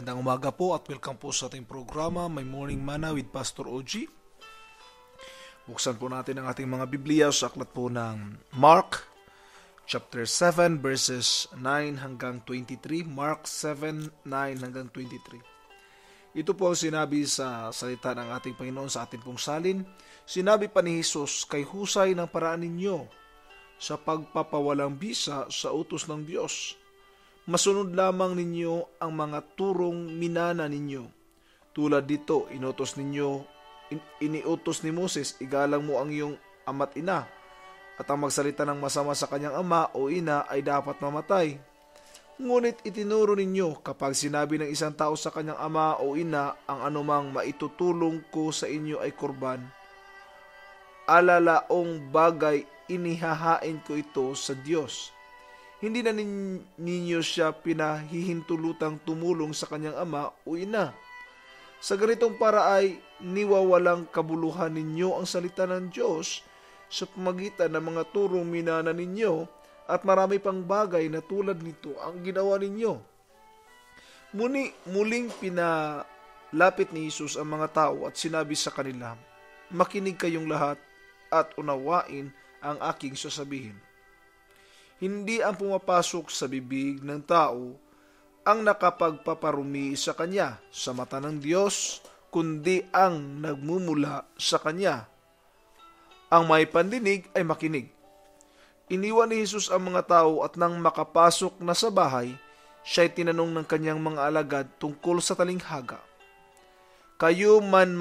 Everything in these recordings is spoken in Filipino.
Magandang umaga po at welcome po sa ating programa, My Morning Manna with Pastor OG. Buksan po natin ang ating mga Biblia sa aklat po ng Mark, chapter 7, verses 9 hanggang 23. Mark 7, 9 hanggang 23. Ito po ang sinabi sa salita ng ating Panginoon sa ating pong salin. Sinabi pa ni Jesus, kay husay ng paraan ninyo sa pagpapawalang bisa sa utos ng Diyos. Masunod lamang ninyo ang mga turong minana ninyo. Tulad dito, iniutos ni Moses, igalang mo ang iyong ama't ina, at ang magsalita ng masama sa kanyang ama o ina ay dapat mamatay. Ngunit itinuro ninyo, kapag sinabi ng isang tao sa kanyang ama o ina, ang anumang maitutulong ko sa inyo ay kurban, alalaong bagay inihahain ko ito sa Diyos. Hindi na ninyo siya pinahihintulutang tumulong sa kanyang ama o ina. Sa ganitong para ay niwawalang kabuluhan ninyo ang salita ng Diyos sa pamagitan ng mga turong minana ninyo, at marami pang bagay na tulad nito ang ginawa ninyo. Muling pinalapit ni Jesus ang mga tao at sinabi sa kanila, makinig kayong lahat at unawain ang aking sasabihin. Hindi ang pumapasok sa bibig ng tao ang nakapagpaparumi sa kanya sa mata ng Diyos, kundi ang nagmumula sa kanya. Ang may pandinig ay makinig. Iniwan ni Jesus ang mga tao at nang makapasok na sa bahay, siya'y tinanong ng kanyang mga alagad tungkol sa talinghaga. Kayo man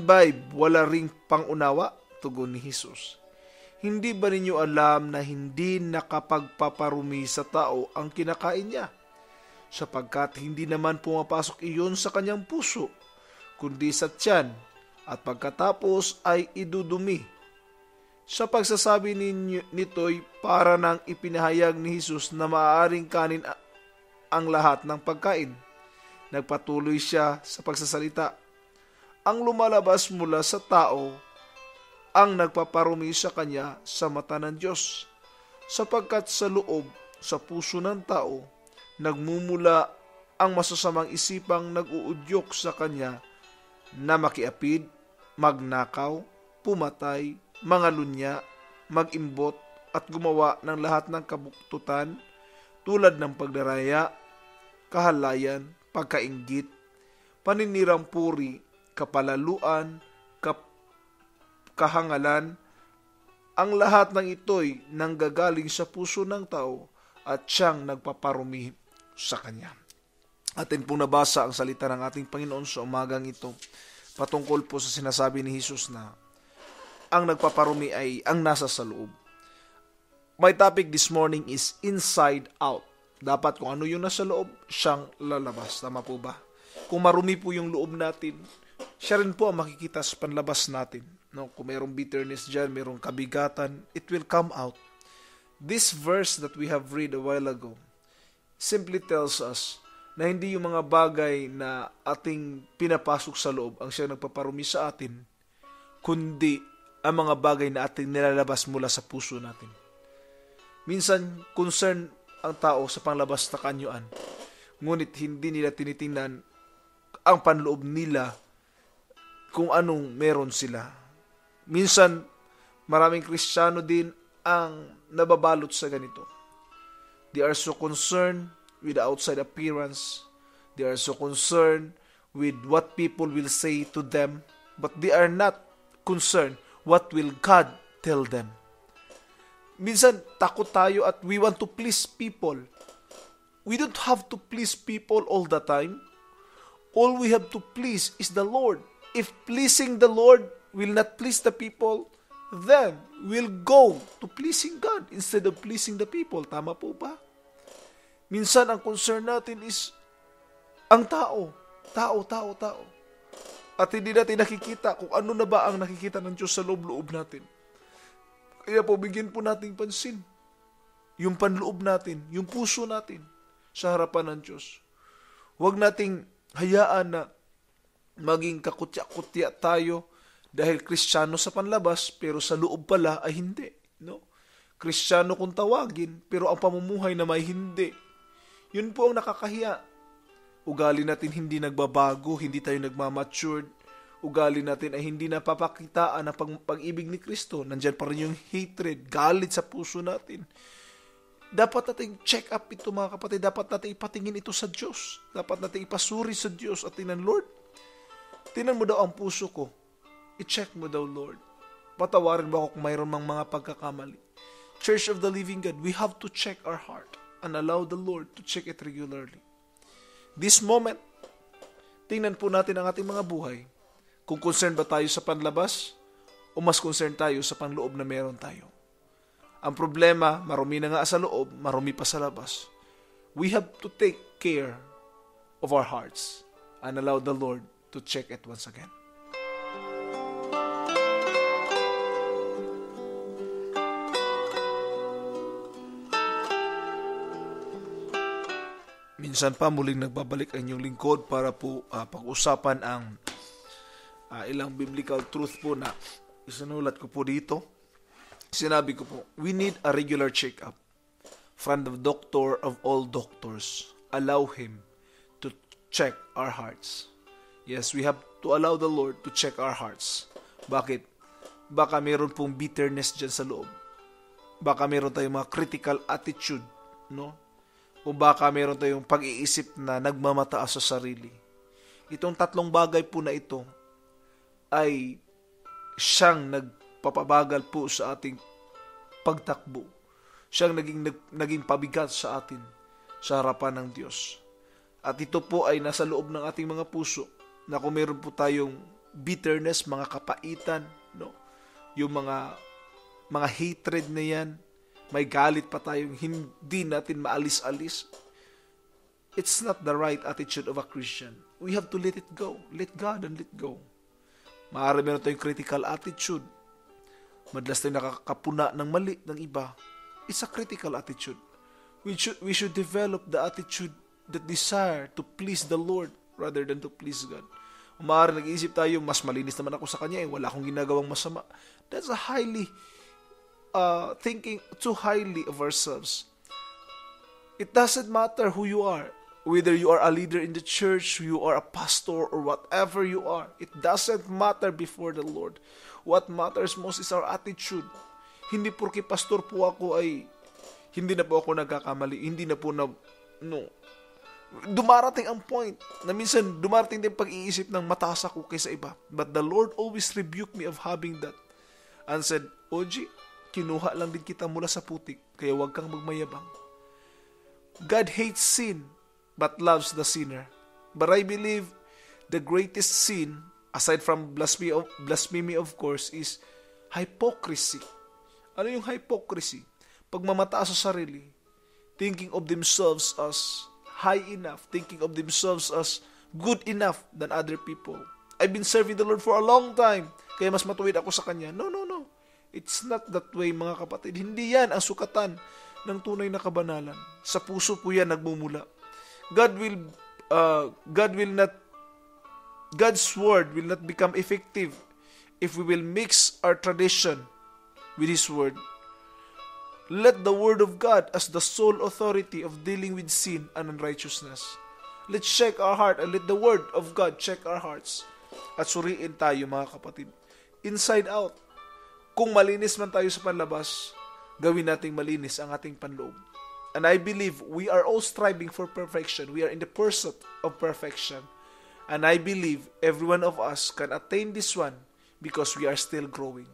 ba'y wala ring pangunawa? Tugon ni Jesus. Hindi ba ninyo alam na hindi nakapagpaparumi sa tao ang kinakain niya? Sapagkat hindi naman pumapasok iyon sa kanyang puso, kundi sa tiyan, at pagkatapos ay idudumi. Sa pagsasabi nito'y para nang ipinahayag ni Jesus na maaaring kanin ang lahat ng pagkain. Nagpatuloy siya sa pagsasalita. Ang lumalabas mula sa tao ang nagpaparumi sa kanya sa mata ng Diyos, sapagkat sa loob, sa puso ng tao, nagmumula ang masasamang isipang nag-uudyok sa kanya na makiapid, magnakaw, pumatay, mangalunya, mag-imbot, at gumawa ng lahat ng kabuktutan tulad ng pagdaraya, kahalayan, pagkainggit, paninirang puri, kapalaluan, kahangalan. Ang lahat ng ito'y nanggagaling sa puso ng tao at siyang nagpaparumi sa kanya. Atin pong nabasa ang salita ng ating Panginoon sa umagang ito patungkol po sa sinasabi ni Jesus na ang nagpaparumi ay ang nasa sa loob. My topic this morning is inside out. Dapat kung ano yung nasa loob, siyang lalabas. Tama po ba? Kung marumi po yung loob natin, siya rin po ang makikita sa panlabas natin. No, kung mayroong bitterness dyan, mayroong kabigatan, it will come out. This verse that we have read a while ago simply tells us na hindi yung mga bagay na ating pinapasok sa loob ang siyang nagpaparumi sa atin, kundi ang mga bagay na ating nilalabas mula sa puso natin. Minsan, concern ang tao sa panglabas na kanyuan, ngunit hindi nila tinitingnan ang panloob nila kung anong meron sila. Minsan, maraming Kristiyano din ang nababalot sa ganito. They are so concerned with the outside appearance. They are so concerned with what people will say to them. But they are not concerned what will God tell them. Minsan, takot tayo at we want to please people. We don't have to please people all the time. All we have to please is the Lord. If pleasing the Lord will not please the people, then we'll go to pleasing God instead of pleasing the people. Tama po ba? Minsan ang concern natin is ang tao. At hindi natin nakikita kung ano na ba ang nakikita ng Diyos sa loob-loob natin. Kaya po, bigyan po nating pansin yung panloob natin, yung puso natin sa harapan ng Diyos. Huwag nating hayaan na maging kakutya-kutya tayo dahil Kristiyano sa panlabas pero sa loob pala ay hindi, no? Kristiyano kung tawagin pero ang pamumuhay na may hindi. Yun po ang nakakahiya. Ugali natin hindi nagbabago, hindi tayo nagmamatured. Ugali natin ay hindi napapakitaan ang pag-ibig ni Kristo. Nandyan pa rin yung hatred, galit sa puso natin. Dapat natin check up ito mga kapatid. Dapat natin ipatingin ito sa Diyos. Dapat natin ipasuri sa Diyos at tingnan, Lord, tingnan mo daw ang puso ko. I-check mo daw, Lord. Patawarin mo ako kung mayroon mang mga pagkakamali. Church of the Living God, we have to check our heart and allow the Lord to check it regularly. This moment, tingnan po natin ang ating mga buhay. Kung concerned ba tayo sa panlabas o mas concerned tayo sa panloob na meron tayo. Ang problema, marumi na nga sa loob, marumi pa sa labas. We have to take care of our hearts and allow the Lord to check it once again. Minsan pa muling nagbabalik ang inyong lingkod para po pag-usapan ang ilang biblical truth po na isinulat ko po dito. Sinabi ko po, we need a regular check-up from the doctor of all doctors. Allow Him to check our hearts. Yes, we have to allow the Lord to check our hearts. Bakit? Baka meron pong bitterness dyan sa loob. Baka meron tayong mga critical attitude, no? O baka meron tayong pag-iisip na nagmamataas sa sarili. Itong tatlong bagay po na ito ay siyang nagpapabagal po sa ating pagtakbo. Siyang naging pabigat sa atin sa harapan ng Diyos. At ito po ay nasa loob ng ating mga puso na kung meron po tayong bitterness, mga kapaitan, no? Yung mga hatred na yan, may galit pa tayong hindi natin maalis-alis. It's not the right attitude of a Christian. We have to let it go. Let God and let go. Maaari meron tayong critical attitude. Madalas tayong nakakapuna ng mali ng iba. It's a critical attitude. We should develop the attitude, the desire to please the Lord rather than to please God. Maaari nag-iisip tayo, mas malinis naman ako sa Kanya, wala akong ginagawang masama. That's a highly thinking too highly of ourselves. It doesn't matter who you are. Whether you are a leader in the church, you are a pastor, or whatever you are, it doesn't matter before the Lord. What matters most is our attitude. Hindi porke pastor po ako ay hindi na po ako nagkakamali, hindi na po dumarating ang point na minsan dumarating din pag-iisip ng mataas ako kaysa iba. But the Lord always rebuked me of having that and said, Oji, kinuha lang din kita mula sa putik, kaya huwag kang magmayabang. God hates sin, but loves the sinner. But I believe the greatest sin, aside from blasphemy of course, is hypocrisy. Ano yung hypocrisy? Pagmamataas sa sarili, thinking of themselves as high enough, thinking of themselves as good enough than other people. I've been serving the Lord for a long time, kaya mas matuwid ako sa Kanya. No. It's not that way, mga kapatid. Hindi yan ang sukatan ng tunay na kabanalan. Sa puso po yan nagmumula. God's word will not become effective if we will mix our tradition with His word. Let the word of God as the sole authority of dealing with sin and unrighteousness. Let's check our heart and let the word of God check our hearts. At suriin tayo, mga kapatid. Inside out. Kung malinis man tayo sa panlabas, gawin nating malinis ang ating panloob. And I believe we are all striving for perfection. We are in the pursuit of perfection. And I believe every one of us can attain this one because we are still growing.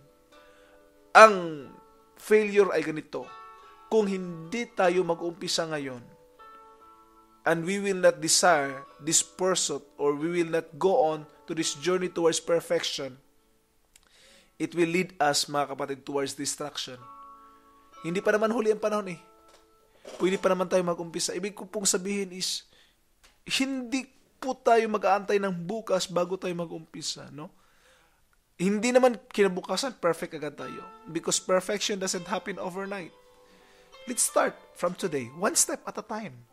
Ang failure ay ganito. Kung hindi tayo mag-umpisa ngayon, and we will not desire this pursuit or we will not go on to this journey towards perfection, it will lead us, mga kapatid, towards destruction. Hindi pa naman huli ang panahon eh. Pwede pa naman tayo mag-umpisa. Ibig ko pong sabihin is, hindi po tayo mag-aantay ng bukas bago tayo mag-umpisa, no? Hindi naman kinabukasan, perfect agad tayo. Because perfection doesn't happen overnight. Let's start from today, one step at a time.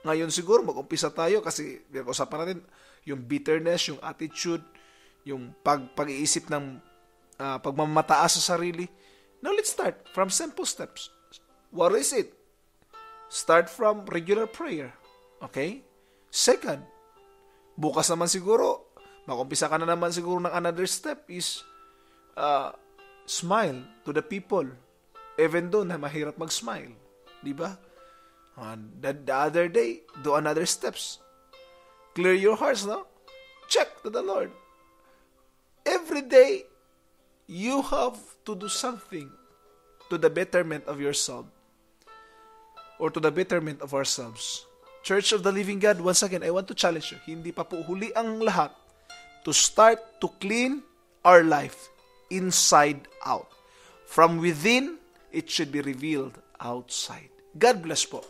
Ngayon siguro, mag-umpisa tayo kasi, usapan natin, yung bitterness, yung attitude, yung pag-iisip ng pagmamataas sa sarili. Now, let's start from simple steps. What is it? Start from regular prayer. Okay? Second, bukas naman siguro, makumpisa ka na naman siguro ng another step is smile to the people. Even though na mahirap mag-smile. Di ba? The other day, do another steps. Clear your hearts, no? Check to the Lord. Every day, you have to do something to the betterment of yourself or to the betterment of ourselves. Church of the Living God, once again, I want to challenge you. Hindi pa po huli ang lahat to start to clean our life inside out. From within, it should be revealed outside. God bless po.